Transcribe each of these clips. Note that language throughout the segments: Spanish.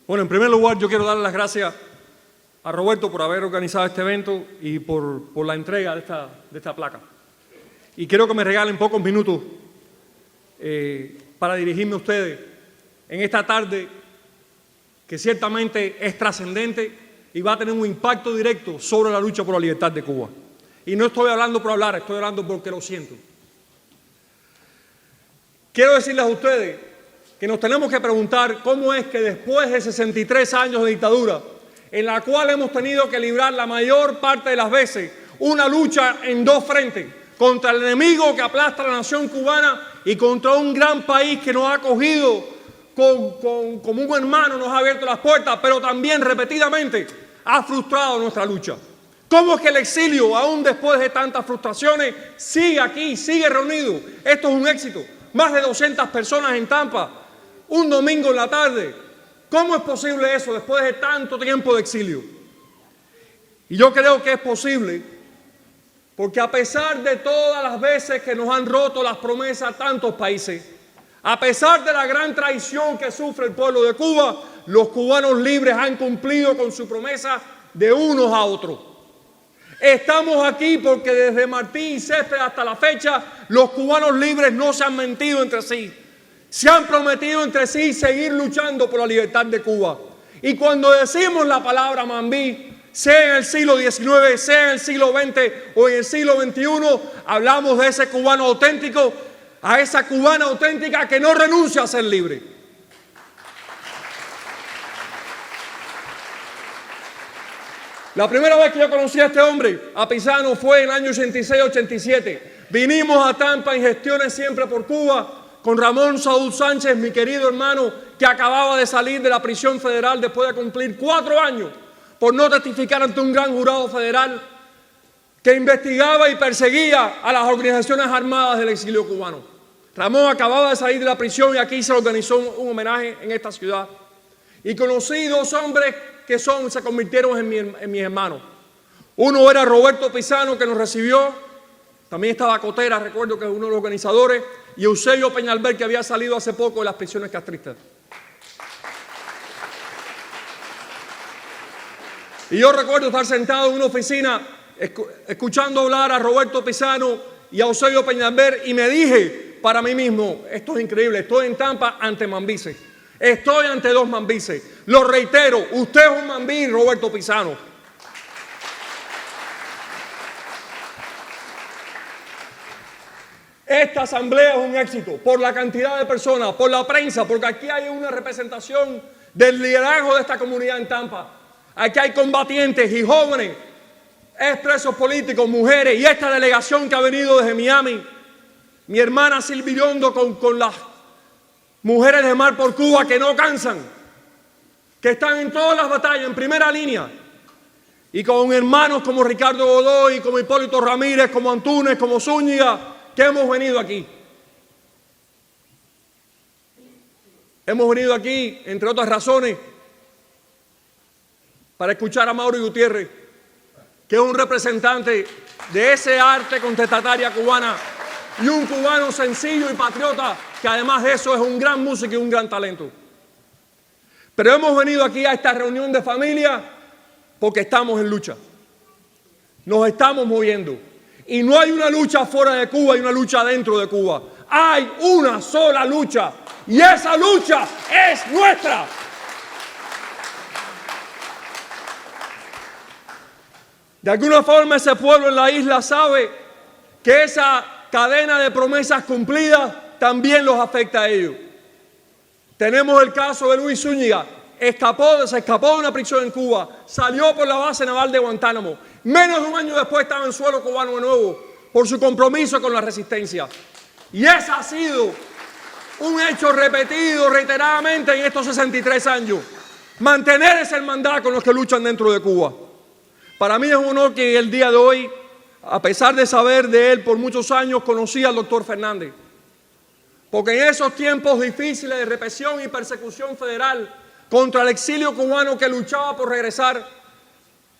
Bueno, en primer lugar yo quiero darle las gracias a Roberto por haber organizado este evento y por la entrega de esta placa. Y quiero que me regalen pocos minutos para dirigirme a ustedes en esta tarde que ciertamente es trascendente y va a tener un impacto directo sobre la lucha por la libertad de Cuba. Y no estoy hablando por hablar, estoy hablando porque lo siento. Quiero decirles a ustedes que nos tenemos que preguntar cómo es que después de 63 años de dictadura, en la cual hemos tenido que librar la mayor parte de las veces una lucha en dos frentes, contra el enemigo que aplasta a la nación cubana y contra un gran país que nos ha acogido como un hermano, nos ha abierto las puertas, pero también repetidamente ha frustrado nuestra lucha. ¿Cómo es que el exilio, aún después de tantas frustraciones, sigue aquí, sigue reunido? Esto es un éxito. Más de 200 personas en Tampa, un domingo en la tarde. ¿Cómo es posible eso después de tanto tiempo de exilio? Y yo creo que es posible porque a pesar de todas las veces que nos han roto las promesas tantos países, a pesar de la gran traición que sufre el pueblo de Cuba, los cubanos libres han cumplido con su promesa de unos a otros. Estamos aquí porque desde Martí y Céspedes hasta la fecha, los cubanos libres no se han mentido entre sí. Se han prometido entre sí seguir luchando por la libertad de Cuba. Y cuando decimos la palabra Mambí, sea en el siglo XIX, sea en el siglo XX o en el siglo XXI, hablamos de ese cubano auténtico, a esa cubana auténtica que no renuncia a ser libre. La primera vez que yo conocí a este hombre, a Pisano, fue en el año 86-87. Vinimos a Tampa en gestiones siempre por Cuba, con Ramón Saúl Sánchez, mi querido hermano, que acababa de salir de la prisión federal después de cumplir 4 años por no testificar ante un gran jurado federal que investigaba y perseguía a las organizaciones armadas del exilio cubano. Ramón acababa de salir de la prisión y aquí se organizó un homenaje en esta ciudad. Y conocí 2 hombres que se convirtieron en mis hermanos. Uno era Roberto Pisano, que nos recibió. También estaba Cotera, recuerdo que es uno de los organizadores. Y Eusebio Peñalver, que había salido hace poco de las prisiones castristas. Y yo recuerdo estar sentado en una oficina escuchando hablar a Roberto Pisano y a Eusebio Peñalver y me dije para mí mismo, esto es increíble, estoy en Tampa ante Mambises. Estoy ante 2 Mambises. Lo reitero, usted es un Mambí, Roberto Pisano. Esta asamblea es un éxito por la cantidad de personas, por la prensa, porque aquí hay una representación del liderazgo de esta comunidad en Tampa. Aquí hay combatientes y jóvenes, expresos políticos, mujeres, y esta delegación que ha venido desde Miami, mi hermana Silviriondo con las mujeres de Mar por Cuba que no cansan, que están en todas las batallas, en primera línea, y con hermanos como Ricardo Godoy, como Hipólito Ramírez, como Antúnez, como Zúñiga, que hemos venido aquí. Hemos venido aquí, entre otras razones, para escuchar a Mauro Gutiérrez, que es un representante de ese arte contestataria cubana y un cubano sencillo y patriota, que además de eso es un gran músico y un gran talento. Pero hemos venido aquí a esta reunión de familia porque estamos en lucha. Nos estamos moviendo. Y no hay una lucha fuera de Cuba y una lucha dentro de Cuba. Hay una sola lucha. Y esa lucha es nuestra. De alguna forma ese pueblo en la isla sabe que esa cadena de promesas cumplidas también los afecta a ellos. Tenemos el caso de Luis Zúñiga. Se escapó de una prisión en Cuba, salió por la base naval de Guantánamo. Menos de un año después estaba en suelo cubano de nuevo por su compromiso con la resistencia. Y ese ha sido un hecho repetido reiteradamente en estos 63 años. Mantener esa hermandad con los que luchan dentro de Cuba. Para mí es un honor que el día de hoy, a pesar de saber de él por muchos años, conocí al doctor Fernández. Porque en esos tiempos difíciles de represión y persecución federal contra el exilio cubano que luchaba por regresar,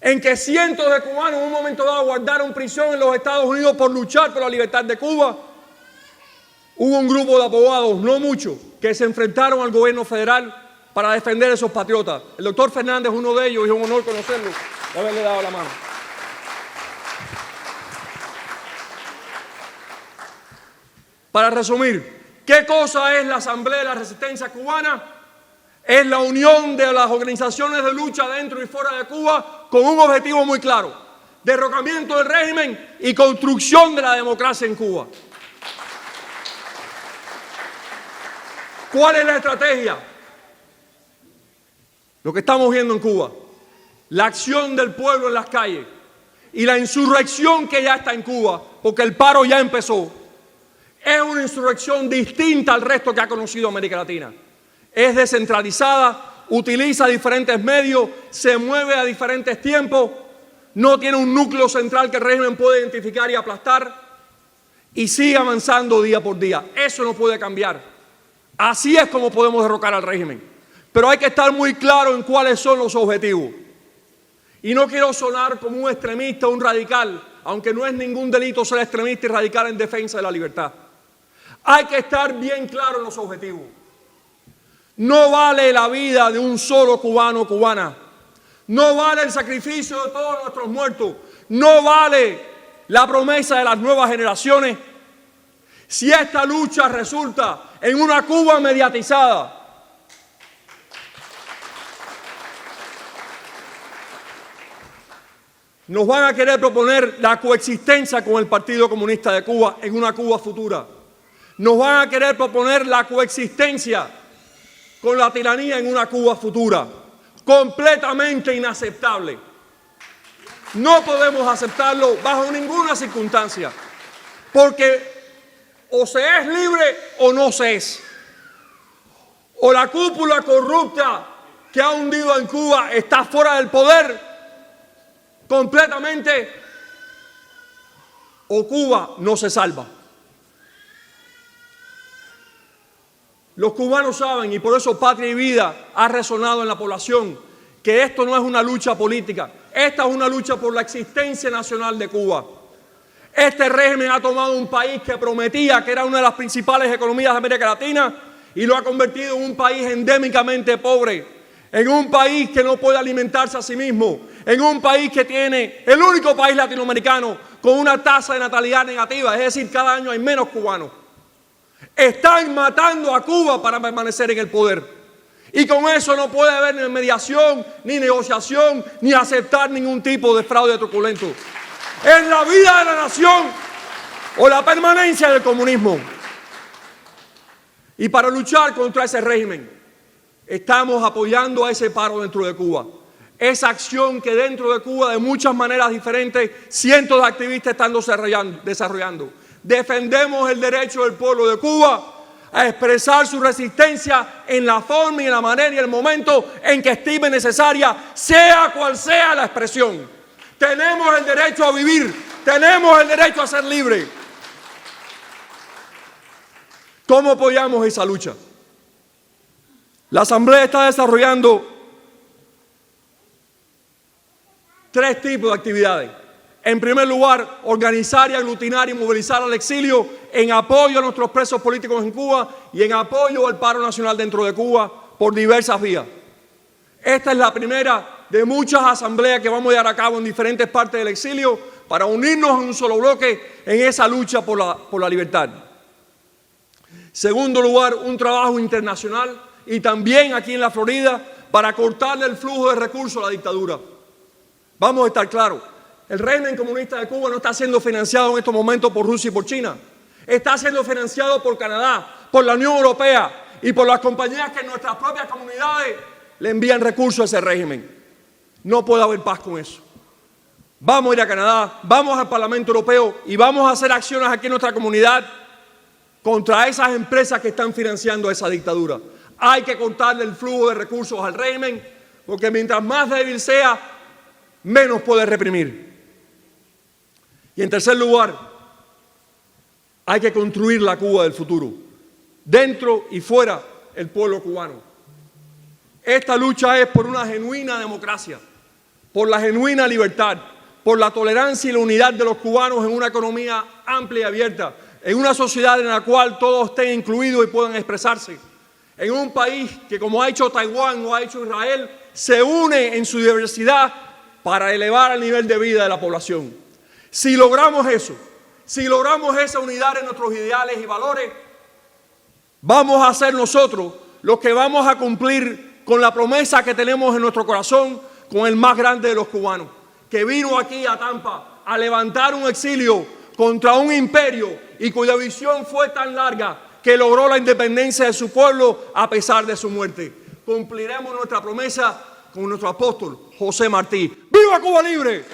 en que cientos de cubanos en un momento dado guardaron prisión en los Estados Unidos por luchar por la libertad de Cuba, hubo un grupo de abogados, no muchos, que se enfrentaron al gobierno federal para defender a esos patriotas. El doctor Fernández es uno de ellos y es un honor conocerlo y haberle dado la mano. Para resumir, ¿qué cosa es la Asamblea de la Resistencia Cubana? Es la unión de las organizaciones de lucha dentro y fuera de Cuba con un objetivo muy claro: derrocamiento del régimen y construcción de la democracia en Cuba. ¿Cuál es la estrategia? Lo que estamos viendo en Cuba, la acción del pueblo en las calles y la insurrección que ya está en Cuba, porque el paro ya empezó, es una insurrección distinta al resto que ha conocido América Latina. Es descentralizada, utiliza diferentes medios, se mueve a diferentes tiempos, no tiene un núcleo central que el régimen pueda identificar y aplastar, y sigue avanzando día por día. Eso no puede cambiar. Así es como podemos derrocar al régimen. Pero hay que estar muy claro en cuáles son los objetivos. Y no quiero sonar como un extremista o un radical, aunque no es ningún delito ser extremista y radical en defensa de la libertad. Hay que estar bien claro en los objetivos. No vale la vida de un solo cubano o cubana. No vale el sacrificio de todos nuestros muertos. No vale la promesa de las nuevas generaciones si esta lucha resulta en una Cuba mediatizada. Nos van a querer proponer la coexistencia con el Partido Comunista de Cuba en una Cuba futura. Nos van a querer proponer la coexistencia con la tiranía en una Cuba futura. Completamente inaceptable. No podemos aceptarlo bajo ninguna circunstancia, porque o se es libre o no se es. O la cúpula corrupta que ha hundido en Cuba está fuera del poder completamente, o Cuba no se salva. Los cubanos saben, y por eso Patria y Vida ha resonado en la población, que esto no es una lucha política, esta es una lucha por la existencia nacional de Cuba. Este régimen ha tomado un país que prometía que era una de las principales economías de América Latina y lo ha convertido en un país endémicamente pobre, en un país que no puede alimentarse a sí mismo, en un país que tiene, el único país latinoamericano con una tasa de natalidad negativa, es decir, cada año hay menos cubanos. Están matando a Cuba para permanecer en el poder. Y con eso no puede haber ni mediación, ni negociación, ni aceptar ningún tipo de fraude truculento. Es la vida de la nación o la permanencia del comunismo. Y para luchar contra ese régimen, estamos apoyando a ese paro dentro de Cuba. Esa acción que dentro de Cuba, de muchas maneras diferentes, cientos de activistas están desarrollando. Defendemos el derecho del pueblo de Cuba a expresar su resistencia en la forma y en la manera y el momento en que estime necesaria, sea cual sea la expresión. Tenemos el derecho a vivir, tenemos el derecho a ser libres. ¿Cómo apoyamos esa lucha? La Asamblea está desarrollando 3 tipos de actividades. En primer lugar, organizar y aglutinar y movilizar al exilio en apoyo a nuestros presos políticos en Cuba y en apoyo al paro nacional dentro de Cuba por diversas vías. Esta es la primera de muchas asambleas que vamos a llevar a cabo en diferentes partes del exilio para unirnos en un solo bloque en esa lucha por la libertad. Segundo lugar, un trabajo internacional y también aquí en la Florida para cortarle el flujo de recursos a la dictadura. Vamos a estar claros, el régimen comunista de Cuba no está siendo financiado en estos momentos por Rusia y por China. Está siendo financiado por Canadá, por la Unión Europea y por las compañías que en nuestras propias comunidades le envían recursos a ese régimen. No puede haber paz con eso. Vamos a ir a Canadá, vamos al Parlamento Europeo y vamos a hacer acciones aquí en nuestra comunidad contra esas empresas que están financiando esa dictadura. Hay que cortarle el flujo de recursos al régimen, porque mientras más débil sea, menos puede reprimir. Y en tercer lugar, hay que construir la Cuba del futuro, dentro y fuera el pueblo cubano. Esta lucha es por una genuina democracia, por la genuina libertad, por la tolerancia y la unidad de los cubanos en una economía amplia y abierta, en una sociedad en la cual todos estén incluidos y puedan expresarse. en un país que, como ha hecho Taiwán o ha hecho Israel, se une en su diversidad para elevar el nivel de vida de la población. Si logramos eso, si logramos esa unidad en nuestros ideales y valores, vamos a ser nosotros los que vamos a cumplir con la promesa que tenemos en nuestro corazón con el más grande de los cubanos, que vino aquí a Tampa a levantar un exilio contra un imperio y cuya visión fue tan larga que logró la independencia de su pueblo a pesar de su muerte. Cumpliremos nuestra promesa con nuestro apóstol José Martí. ¡Viva Cuba Libre!